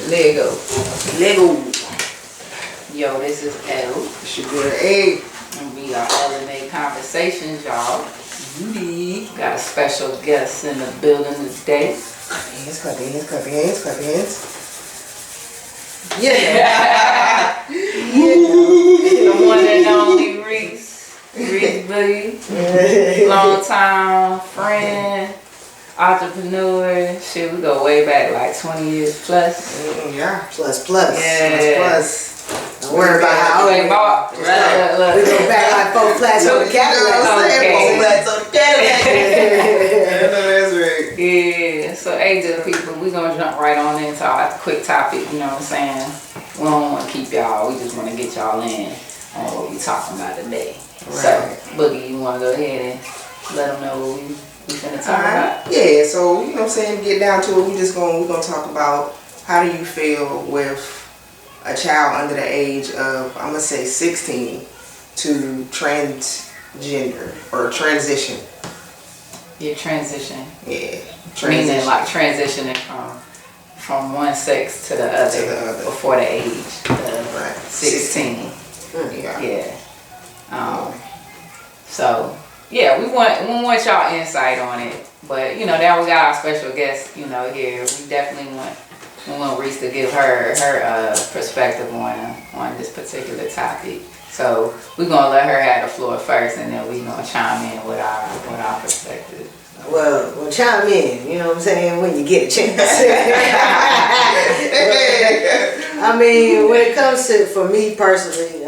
Lego. Lego. Yo, this is L. It's your girl A. And we are LMA Conversations, y'all. Boogie. Got a special guest in the building today. Clap your hands, clap your hands, clap your hands. Yeah. The one and only Reese. Reese Boogie. Long time friend. Entrepreneur. Shit, we go way back like 20 years plus. Yeah. Plus. Yeah. Plus. Don't worry about how old we are. Right. We go back like 4 flats on the Cadillac. 4 flats on the Cadillac. That's right. Yeah. So, hey, good people, we're going to jump right on into our quick topic, you know what I'm saying? We don't want to keep y'all. We just want to get y'all in on what we talking about today. Right. So, Boogie, you want to go ahead and let them know what we finna talk about? Yeah, so, you know what I'm saying, to get down to it, we're going to talk about how do you feel with a child under the age of, I'm going to say 16 to transgender or transition. Yeah, transition. Yeah. Transition. Meaning like transitioning from one sex to the other. Before the age of 16. Yeah. So, yeah, we want y'all insight on it. But, you know, now we got our special guest, you know, here. We definitely want Reese to give her perspective on this particular topic. So we're gonna let her have the floor first, and then we're gonna chime in with our perspective. Well, chime in. You know what I'm saying, when you get a chance. I mean, when it comes to, for me personally,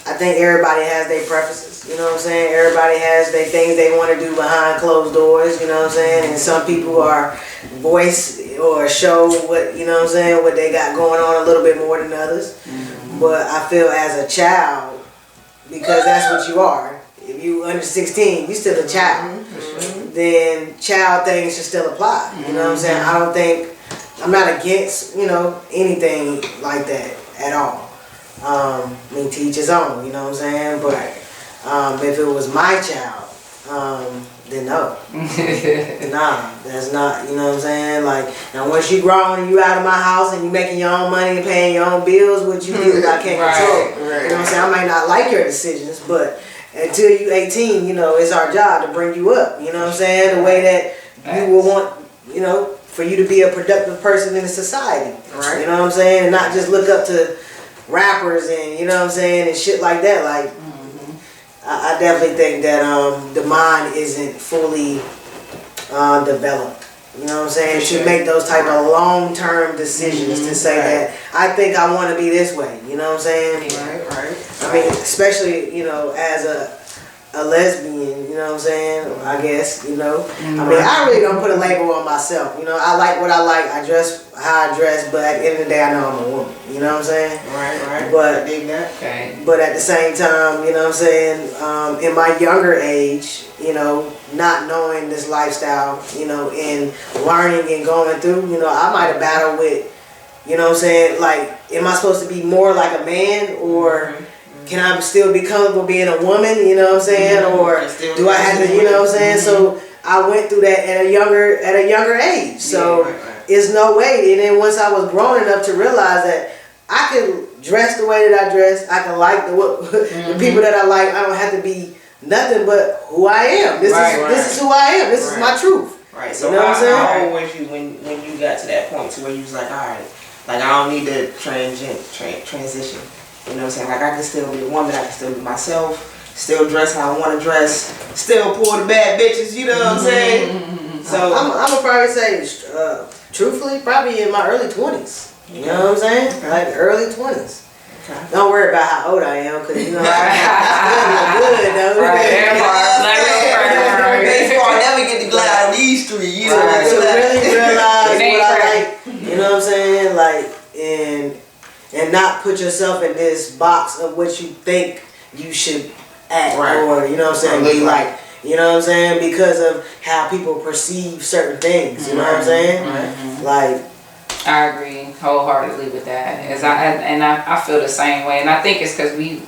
I think everybody has their preferences. You know what I'm saying? Everybody has their things they want to do behind closed doors. You know what I'm saying? And some people are voice or show what, you know what I'm saying, what they got going on a little bit more than others. Mm-hmm. But I feel as a child, because that's what you are. If you under 16, you still a child. Mm-hmm. Then child things should still apply. You know what I'm saying? I don't think, I'm not against, you know, anything like that at all. I mean, to each his own, you know what I'm saying? But if it was my child, then no. Nah, that's not, you know what I'm saying? Like, now once you grown and you out of my house and you making your own money and paying your own bills, what you do, I can't control. You know what I'm saying? I might not like your decisions, but until you 18, you know, it's our job to bring you up. You know what I'm saying? The way that you will want, you know, for you to be a productive person in society. Right. You know what I'm saying? And not just look up to rappers and, you know what I'm saying, and shit like that. Like, I definitely think that the mind isn't fully developed. You know what I'm saying? To make those type of long-term decisions to say that I think I want to be this way. You know what I'm saying? Right. I mean, especially, you know, as a lesbian, you know what I'm saying? I guess, you know. I mean, I really don't put a label on myself. You know, I like what I like. I dress how I dress, but at the end of the day, I know I'm a woman. You know what I'm saying? Right. But at the same time, you know what I'm saying? In my younger age, you know, not knowing this lifestyle, you know, and learning and going through, you know, I might have battled with, you know what I'm saying? Like, am I supposed to be more like a man, or can I still be comfortable being a woman, you know what I'm saying? Or do I have to, you know what I'm saying? So I went through that at a younger age. So it's no way. And then once I was grown enough to realize that I can dress the way that I dress, I can like the people that I like. I don't have to be nothing but who I am. This is who I am. This is my truth. Right. So you know what I'm saying? How old was you when you got to that point to where you was like, all right, like I don't need to transition. You know what I'm saying? Like, I can still be a woman, I can still be myself, still dress how I want to dress, still pull the bad bitches, you know what I'm saying? So I'm gonna probably say, truthfully, probably in my early 20s. You know what I'm saying? Like early 20s. Okay. Don't worry about how old I am, because, you know, I look good, though. Baseball never get to glide on these streets, you know. To really realize what I like, you know what I'm saying? Like, and not put yourself in this box of what you think you should act, or, you know what I'm saying, be like, you know what I'm saying, because of how people perceive certain things, you know what I'm saying? Like, I agree wholeheartedly with that. I feel the same way, and I think it's because we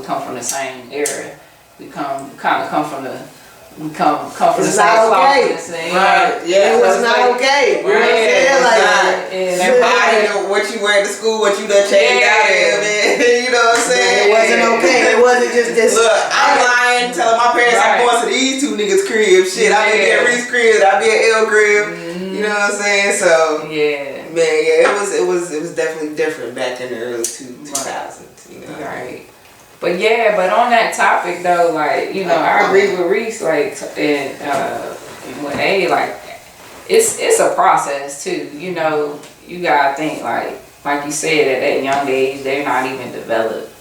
come from the same era. We come from the we come from the same cloth. Right. Yeah. It was not okay. You know what I'm saying? Like, body, what you wear to school, what you done changed out of, man. You know what I'm saying? It wasn't okay. It wasn't just this. Look, I'm lying, telling my parents I'm going to these two niggas' crib. Shit, I be at Reese crib, I be at L crib. You know what I'm saying? So man, it was definitely different back in the early 2000s. You know? Right. But on that topic though, like, you know, I agree with Reese, like, and when like, it's a process too. You know, you gotta think like you said, at that young age, they're not even developed.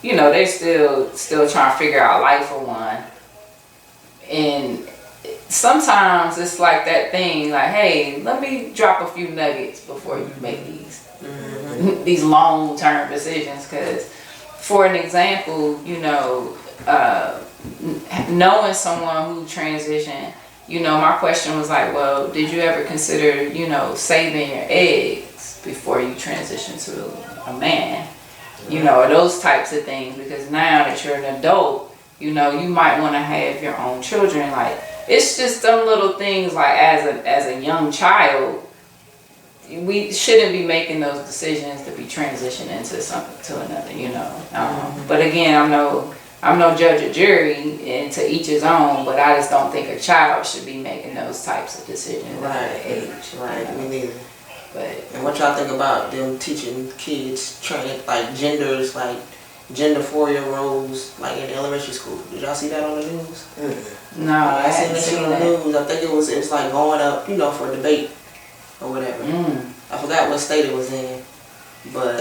You know, they're still trying to figure out life for one, and sometimes it's like that thing, like, hey, let me drop a few nuggets before you make these long-term decisions. Because, for an example, you know, knowing someone who transitioned, you know, my question was like, well, did you ever consider, you know, saving your eggs before you transition to a man? You know, or those types of things. Because now that you're an adult, you know, you might want to have your own children. Like, it's just some little things, like, as a young child, we shouldn't be making those decisions to be transitioning into something to another, you know. But again, I'm no judge or jury, and to each his own. But I just don't think a child should be making those types of decisions at that age. Right. Me neither. But and what y'all think about them teaching kids training like genders, like gender 4-year roles, like in elementary school? Did y'all see that on the news? No, I seen that shit on the news. I think it was like going up, you know, for a debate or whatever. I forgot what state it was in, but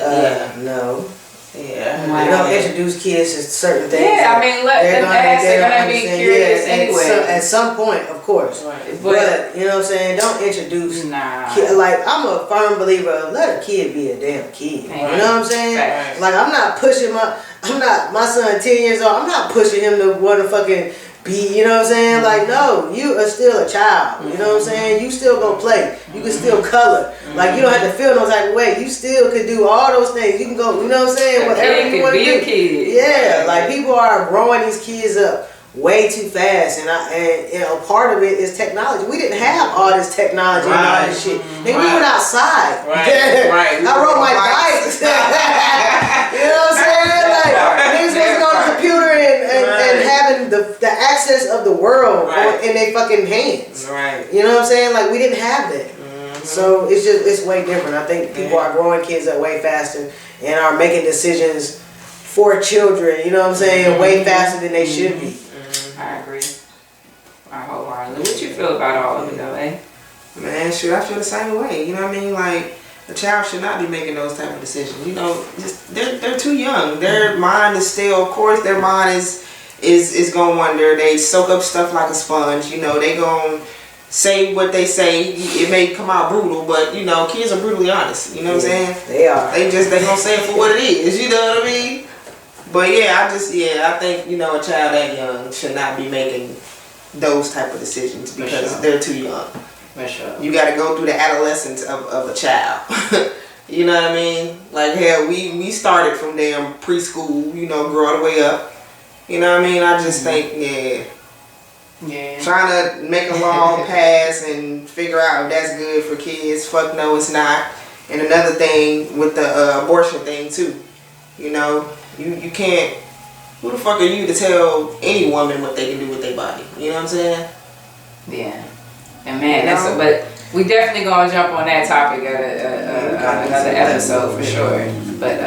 no. Yeah. Wow. They don't introduce kids to certain things. Yeah, I mean, they're gonna be curious anyway. At some point, of course. Right. But you know what I'm saying? Don't introduce. Like, I'm a firm believer of let a kid be a damn kid. You know what I'm saying? Right. Like, I'm not pushing my son 10 years old. I'm not pushing him to want to fucking be, you know what I'm saying? Like, no, you are still a child. You know what I'm saying? You still go play. You can still color. Like, you don't have to feel no type of way. You still could do all those things. You can go, you know what I'm saying? Whatever you want to do. A kid. Yeah, like, people are growing these kids up way too fast, and you know, part of it is technology. We didn't have all this technology and all this shit. Nigga, we went outside. Right. I rode my bike. You know what I'm saying? Like, niggas wasn't on the computer and having the access of the world in their fucking hands. Right. You know what I'm saying? Like, we didn't have that. So it's way different. I think people are growing kids up way faster and are making decisions for children, you know what I'm saying, way faster than they should be. I agree. I wholeheartedly. What you feel about all of it though, eh? Man, shoot, I feel the same way. You know what I mean? Like, a child should not be making those type of decisions. You know, just they're too young. Their mind is still, of course, their mind is gonna wander. They soak up stuff like a sponge. You know, they gonna say what they say. It may come out brutal, but you know, kids are brutally honest. You know what I'm saying? They are. They gonna say it for what it is. You know what I mean? But yeah, I think, you know, a child that young should not be making those type of decisions because they're too young. For sure. You got to go through the adolescence of a child. You know what I mean? Like, hell, we started from damn preschool, you know, grow all the way up. You know what I mean? I just think, trying to make a long pass and figure out if that's good for kids. Fuck no, it's not. And another thing with the abortion thing too. You know, you can't. Who the fuck are you to tell any woman what they can do with their body? You know what I'm saying? Yeah. And man, but we definitely gonna jump on that topic at another episode for sure. But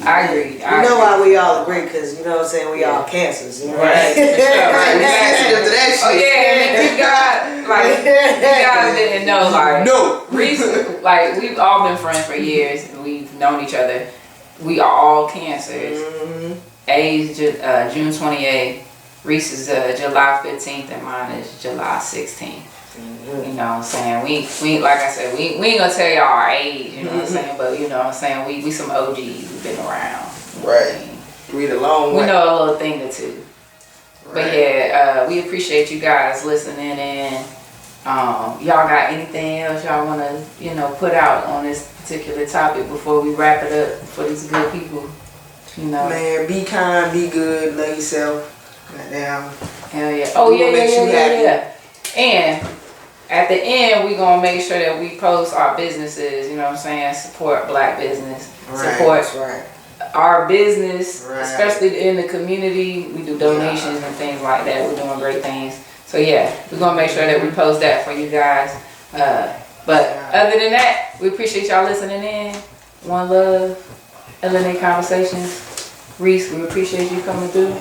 I agree. You know why we all agree? Because, you know what I'm saying, we all cancers. You know? Right. For sure. Right. Sensitive to that shit. Oh yeah, and you guys didn't know, like, no. Reese, like, we've all been friends for years and we've known each other. We are all cancers. A's June 28th, Reese is July 15th, and mine is July 16th. You know what I'm saying? We like I said, we ain't gonna tell y'all our age, you know what I'm saying? But you know what I'm saying, we some OGs, we've been around. Right. We the long way. We know a little thing or two. Right. But yeah, we appreciate you guys listening in. Y'all got anything else y'all wanna, you know, put out on this particular topic before we wrap it up for these good people? You know. Man, be kind, be good, love yourself. Goddamn. Hell yeah. Oh yeah. And at the end, we gonna make sure that we post our businesses, you know what I'm saying? Support black business. Support our business, especially in the community. We do donations and things like that. We're doing great things. So yeah, we're gonna make sure that we post that for you guys. But other than that, we appreciate y'all listening in. One love, LNA Conversations. Reese, we appreciate you coming through.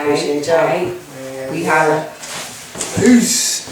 Appreciate y'all. We holla. Peace.